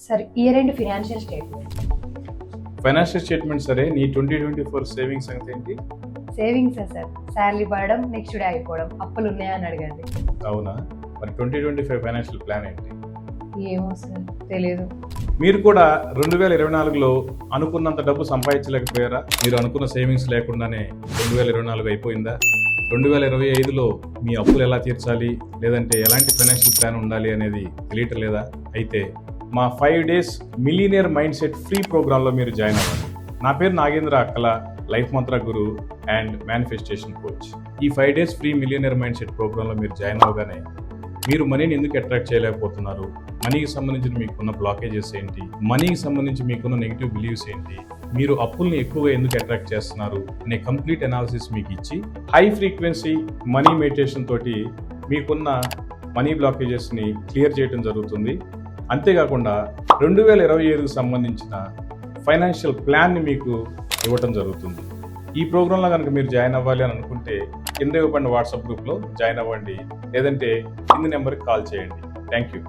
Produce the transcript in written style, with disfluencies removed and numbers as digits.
Sir year end financial statement. Financial statement సరే, నీ 2024 savings సంగతి ఏంటి? సేవింగ్స్ సార్, శాలరీ పడడం నెక్స్ట్ డే అయిపోవడం, అప్పులు ఉన్నాయా అని అడగండి. అవునా? మరి 2025 ఫైనాన్షియల్ ప్లాన్ ఏంటి? ఏమో సార్, తెలియదు. మీరు కూడా 2024లో అనుకున్నంత డబ్బు సంపాదించలేకపోయారా? మీరు అనుకున్న సేవింగ్స్ లేకుండానే 2024 అయిపోయిందా? 2025లో మీ అప్పులు ఎలా తీర్చాలి, లేదంటే ఎలాంటి ఫైనాన్షియల్ ప్లాన్ ఉండాలి అనేది తెలియట్లేదా? అయితే మా 5 days millionaire mind set free ప్రోగ్రాంలో మీరు జాయిన్ అవ్వండి. నా పేరు నాగేంద్ర అక్కల, life Mantra Guru and manifestation coach. ఈ 5 days free millionaire mind set ప్రోగ్రాంలో మీరు జాయిన్ అవ్వగానే మీరు మనీని ఎందుకు అట్రాక్ట్ చేయలేకపోతున్నారు, మనీకి సంబంధించిన మీకున్న బ్లాకేజెస్ ఏంటి, మనీకి సంబంధించి మీకున్న నెగిటివ్ బిలీవ్స్ ఏంటి, మీరు అప్పుల్ని ఎక్కువగా ఎందుకు అట్రాక్ట్ చేస్తున్నారు అనే కంప్లీట్ అనాలిసిస్ మీకు ఇచ్చి హై ఫ్రీక్వెన్సీ మనీ మెడిటేషన్ తోటి మీకున్న మనీ బ్లాకేజెస్ని క్లియర్ చేయడం జరుగుతుంది. అంతేకాకుండా 2025కి సంబంధించిన ఫైనాన్షియల్ ప్లాన్ని మీకు ఇవ్వటం జరుగుతుంది. ఈ ప్రోగ్రాంలో కనుక మీరు జాయిన్ అవ్వాలి అని అనుకుంటే కింద ఇవ్వబడిన వాట్సాప్ గ్రూప్లో జాయిన్ అవ్వండి, లేదంటే కింద నెంబర్కి కాల్ చేయండి. Thank you.